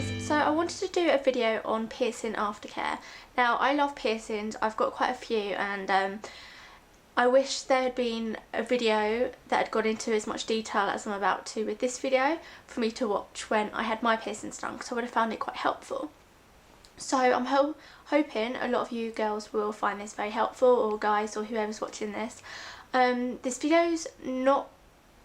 guys, so I wanted to do a video on piercing aftercare. Now I love piercings, I've got quite a few, and I wish there had been a video that had gone into as much detail as I'm about to with this video for me to watch when I had my piercings done, because I would have found it quite helpful. So I'm hoping a lot of you girls will find this very helpful, or guys, or whoever's watching this. This video's not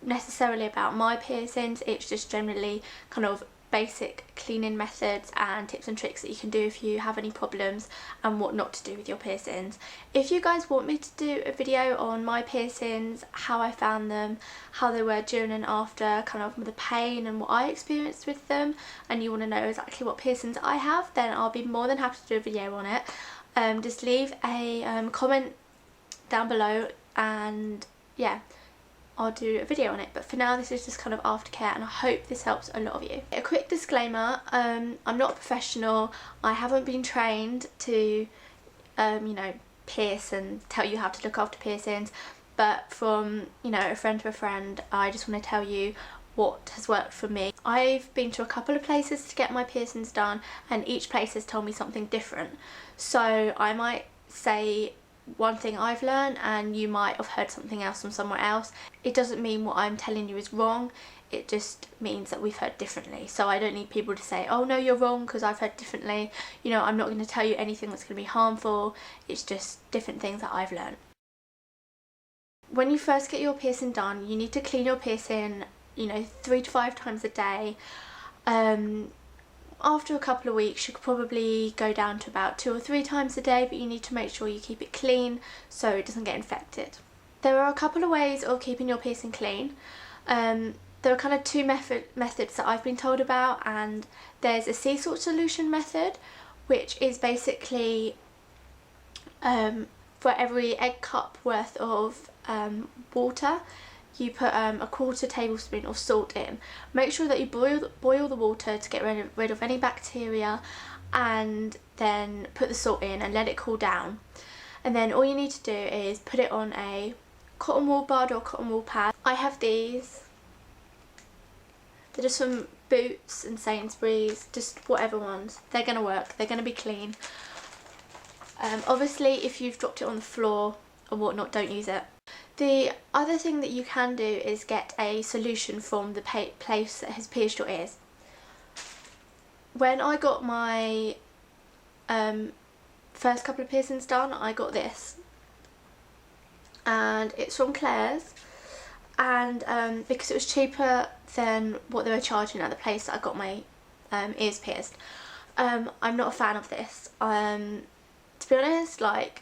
necessarily about my piercings, it's just generally kind of basic cleaning methods and tips and tricks that you can do if you have any problems and what not to do with your piercings. If you guys want me to do a video on my piercings, how I found them, how they were during and after, kind of the pain and what I experienced with them, and you want to know exactly what piercings I have, then I'll be more than happy to do a video on it. Just leave a comment down below and yeah, I'll do a video on it. But for now, this is just kind of aftercare, and I hope this helps a lot of you. A quick disclaimer, I'm not a professional. I haven't been trained to you know, pierce and tell you how to look after piercings, but from, you know, a friend to a friend, I just want to tell you what has worked for me. I've been to a couple of places to get my piercings done, and each place has told me something different. So I might say one thing I've learned and you might have heard something else from somewhere else. It doesn't mean what I'm telling you is wrong, it just means that we've heard differently. So I don't need people to say, oh no, you're wrong because I've heard differently. You know, I'm not going to tell you anything that's going to be harmful, it's just different things that I've learned. When you first get your piercing done, you need to clean your piercing, you know, 3 to 5 times a day. After a couple of weeks, you could probably go down to about 2 or 3 times a day, but you need to make sure you keep it clean so it doesn't get infected. There are a couple of ways of keeping your piercing clean. There are kind of 2 methods that I've been told about, and there's a sea salt solution method, which is basically for every egg cup worth of water, you put a 1/4 tablespoon of salt in. Make sure that you boil the water to get rid of any bacteria, and then put the salt in and let it cool down. And then all you need to do is put it on a cotton wool bud or cotton wool pad. I have these. They're just from Boots and Sainsbury's, just whatever ones. They're going to work, they're going to be clean. Obviously if you've dropped it on the floor or whatnot, don't use it. The other thing that you can do is get a solution from the place that has pierced your ears. When I got my first couple of piercings done, I got this, and it's from Claire's, and because it was cheaper than what they were charging at the place that I got my ears pierced, I'm not a fan of this. To be honest, like,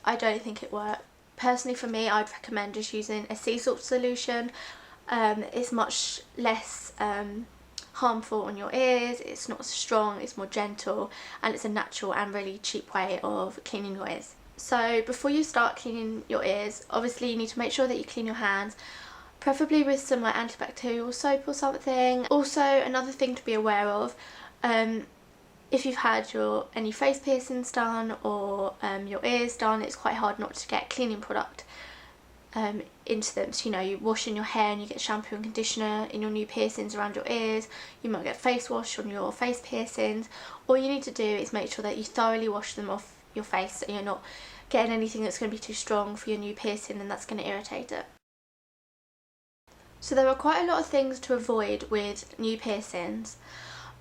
I don't think it worked. Personally for me, I'd recommend just using a sea salt solution. It's much less harmful on your ears, it's not so strong, it's more gentle, and it's a natural and really cheap way of cleaning your ears. So before you start cleaning your ears, obviously you need to make sure that you clean your hands, preferably with some like antibacterial soap or something. Also, another thing to be aware of, if you've had any face piercings done or your ears done, it's quite hard not to get cleaning product into them. So, you know, you're washing your hair and you get shampoo and conditioner in your new piercings around your ears. You might get face wash on your face piercings. All you need to do is make sure that you thoroughly wash them off your face, so you're not getting anything that's going to be too strong for your new piercing and that's going to irritate it. So there are quite a lot of things to avoid with new piercings.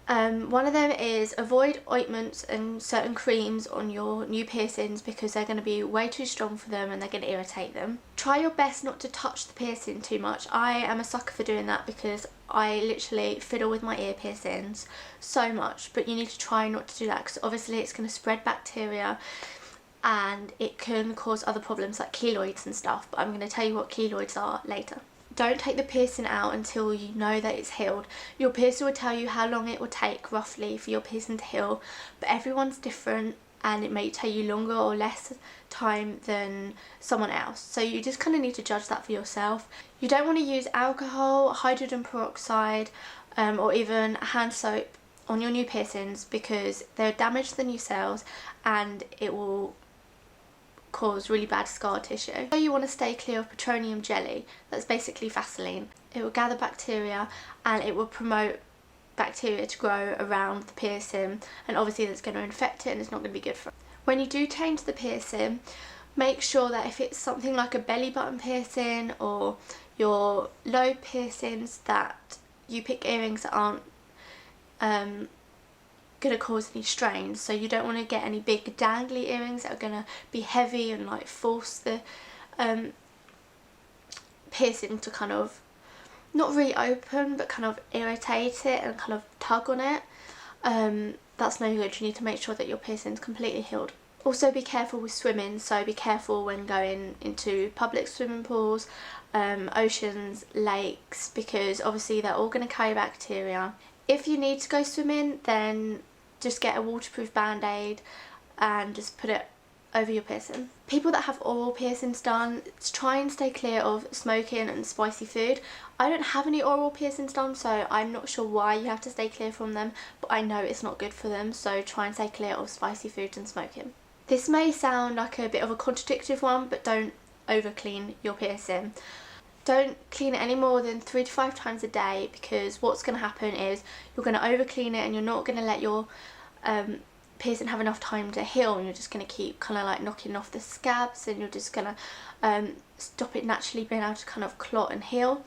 One of them is avoid ointments and certain creams on your new piercings because they're going to be way too strong for them and they're going to irritate them. Try your best not to touch the piercing too much. I am a sucker for doing that because I literally fiddle with my ear piercings so much, but you need to try not to do that because obviously it's going to spread bacteria and it can cause other problems like keloids and stuff, but I'm going to tell you what keloids are later. Don't take the piercing out until you know that it's healed. Your piercer will tell you how long it will take roughly for your piercing to heal, but everyone's different and it may take you longer or less time than someone else. So you just kind of need to judge that for yourself. You don't want to use alcohol, hydrogen peroxide, or even hand soap on your new piercings because they'll damage the new cells and it will cause really bad scar tissue. So you want to stay clear of petroleum jelly. That's basically Vaseline. It will gather bacteria and it will promote bacteria to grow around the piercing, and obviously that's going to infect it and it's not going to be good for it. When you do change the piercing, make sure that if it's something like a belly button piercing or your lobe piercings, that you pick earrings that aren't going to cause any strain. So you don't want to get any big dangly earrings that are going to be heavy and like force the piercing to kind of not reopen but kind of irritate it and kind of tug on it. That's no good. You need to make sure that your piercing is completely healed. Also be careful with swimming, so be careful when going into public swimming pools, oceans, lakes, because obviously they're all going to carry bacteria. If you need to go swimming, then just get a waterproof band-aid and just put it over your piercing. People that have oral piercings done, try and stay clear of smoking and spicy food. I don't have any oral piercings done, so I'm not sure why you have to stay clear from them, but I know it's not good for them, so try and stay clear of spicy foods and smoking. This may sound like a bit of a contradictory one, but don't over clean your piercing. Don't clean it any more than 3 to 5 times a day, because what's going to happen is you're going to over clean it and you're not going to let your piercing have enough time to heal, and you're just going to keep kind of like knocking off the scabs, and you're just going to stop it naturally being able to kind of clot and heal.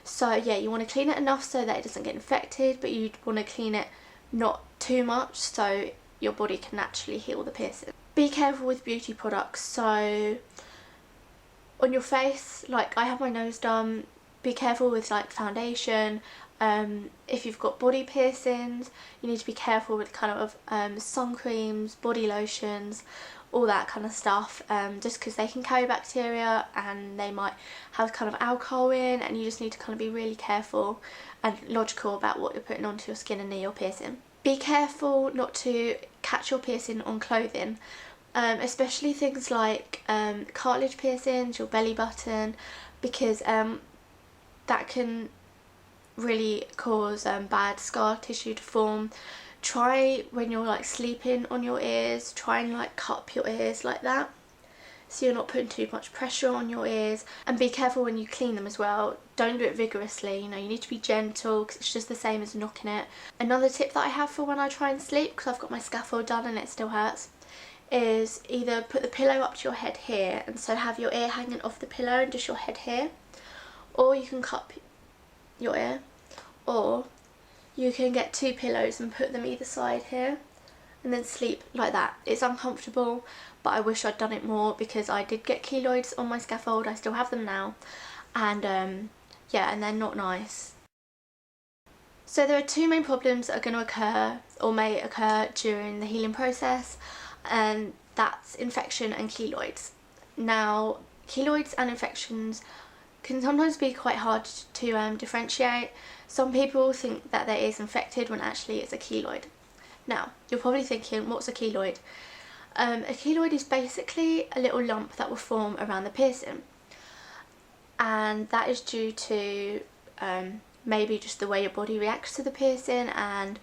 So yeah, you want to clean it enough so that it doesn't get infected, but you want to clean it not too much so your body can naturally heal the piercing. Be careful with beauty products. So on your face, like I have my nose done, be careful with like foundation. If you've got body piercings, you need to be careful with kind of sun creams, body lotions, all that kind of stuff, just because they can carry bacteria and they might have kind of alcohol in, and you just need to kind of be really careful and logical about what you're putting onto your skin and near your piercing. Be careful not to catch your piercing on clothing, especially things like cartilage piercings, your belly button, because that can really cause bad scar tissue to form. Try when you're like sleeping on your ears, try and like cup your ears like that, so you're not putting too much pressure on your ears. And be careful when you clean them as well. Don't do it vigorously, you know, you need to be gentle, because it's just the same as knocking it. Another tip that I have for when I try and sleep, because I've got my scaffold done and it still hurts, is either put the pillow up to your head here, and so have your ear hanging off the pillow and just your head here, or you can cup your ear, or you can get 2 pillows and put them either side here and then sleep like that. It's uncomfortable, but I wish I'd done it more, because I did get keloids on my scaffold. I still have them now, and yeah, and they're not nice. So there are 2 main problems that are going to occur or may occur during the healing process, and that's infection and keloids. Now, keloids and infections can sometimes be quite hard to differentiate. Some people think that there is infected when actually it's a keloid. Now, you're probably thinking, what's a keloid? A keloid is basically a little lump that will form around the piercing, and that is due to maybe just the way your body reacts to the piercing, and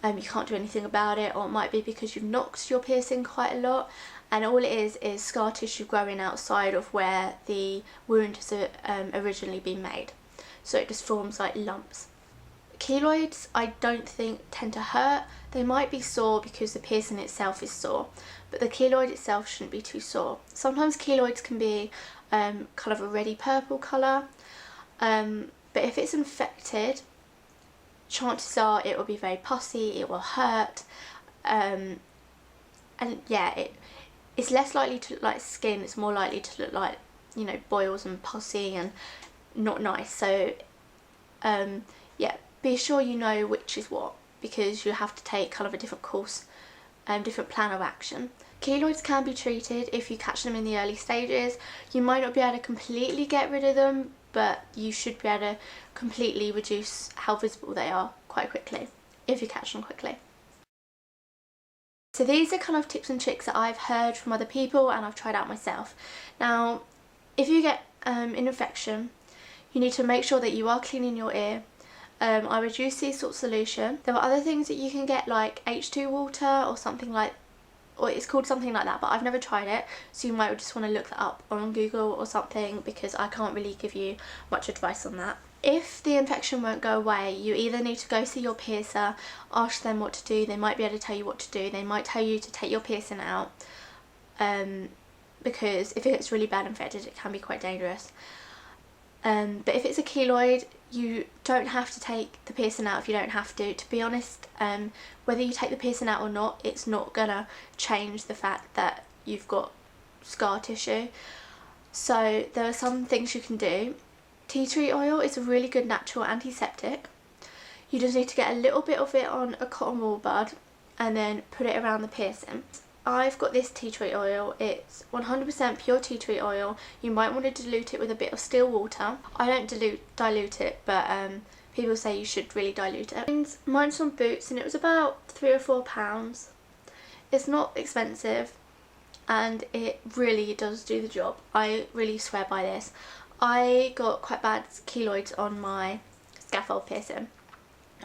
you can't do anything about it, or it might be because you've knocked your piercing quite a lot, and all it is scar tissue growing outside of where the wound has originally been made. So it just forms like lumps. Keloids, I don't think tend to hurt. They might be sore because the piercing itself is sore, but the keloid itself shouldn't be too sore. Sometimes keloids can be kind of a reddy purple colour, but if it's infected, chances are it will be very pussy, it will hurt, and yeah, it's less likely to look like skin, it's more likely to look like, you know, boils and pussy and not nice. So yeah, be sure you know which is what, because you have to take kind of a different course, different plan of action. Keloids can be treated if you catch them in the early stages. You might not be able to completely get rid of them, but you should be able to completely reduce how visible they are quite quickly if you catch them quickly. So these are kind of tips and tricks that I've heard from other people and I've tried out myself. Now, if you get an infection, you need to make sure that you are cleaning your ear. I would use sea salt solution. There are other things that you can get, like H2 water or something like or it's called something like that, but I've never tried it, so you might just want to look that up on Google or something, because I can't really give you much advice on that. If the infection won't go away, you either need to go see your piercer, ask them what to do. They might be able to tell you what to do. They might tell you to take your piercing out, because if it gets really bad infected, it can be quite dangerous. But if it's a keloid, you don't have to take the piercing out if you don't have to. To be honest, whether you take the piercing out or not, it's not gonna change the fact that you've got scar tissue. So there are some things you can do. Tea tree oil is a really good natural antiseptic. You just need to get a little bit of it on a cotton wool bud and then put it around the piercing. I've got this tea tree oil. It's 100% pure tea tree oil. You might want to dilute it with a bit of still water. I don't dilute it, but people say you should really dilute it. Mine's on Boots and it was about £3 or £4. It's not expensive and it really does do the job. I really swear by this. I got quite bad keloids on my scaffold piercing.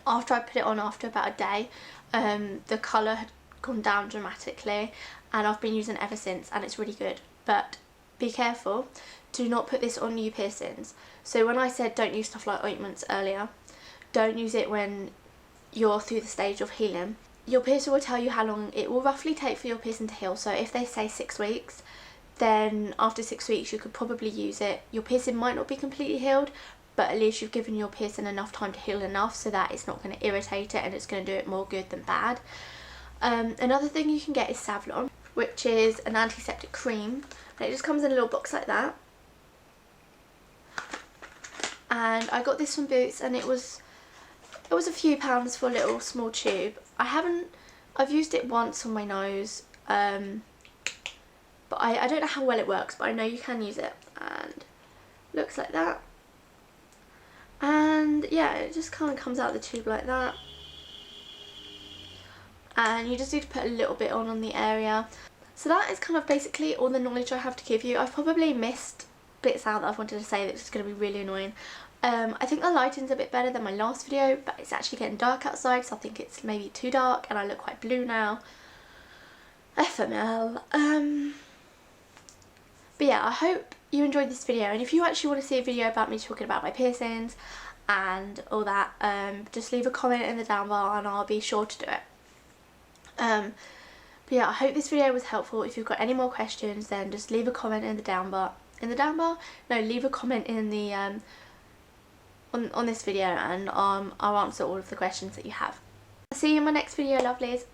After I put it on after about a day, the colour had gone down dramatically, and I've been using it ever since, and it's really good. But be careful, do not put this on new piercings. So when I said don't use stuff like ointments earlier, don't use it when you're through the stage of healing. Your piercer will tell you how long it will roughly take for your piercing to heal. So if they say 6 weeks, then after 6 weeks you could probably use it. Your piercing might not be completely healed, but at least you've given your piercing enough time to heal enough so that it's not going to irritate it and it's going to do it more good than bad. Another thing you can get is Savlon, which is an antiseptic cream, and it just comes in a little box like that. And I got this from Boots, and it was a few pounds for a little small tube. I've used it once on my nose, but I don't know how well it works, but I know you can use it, and looks like that. And yeah, it just kind of comes out of the tube like that. And you just need to put a little bit on the area. So that is kind of basically all the knowledge I have to give you. I've probably missed bits out that I've wanted to say that's just going to be really annoying. I think the lighting's a bit better than my last video, but it's actually getting dark outside, so I think it's maybe too dark and I look quite blue now. FML. But yeah, I hope you enjoyed this video, and if you actually want to see a video about me talking about my piercings and all that, just leave a comment in the down bar and I'll be sure to do it. But yeah, I hope this video was helpful. If you've got any more questions, then just leave a comment in the down bar. No, leave a comment in the on this video, and I'll answer all of the questions that you have. See you in my next video, lovelies.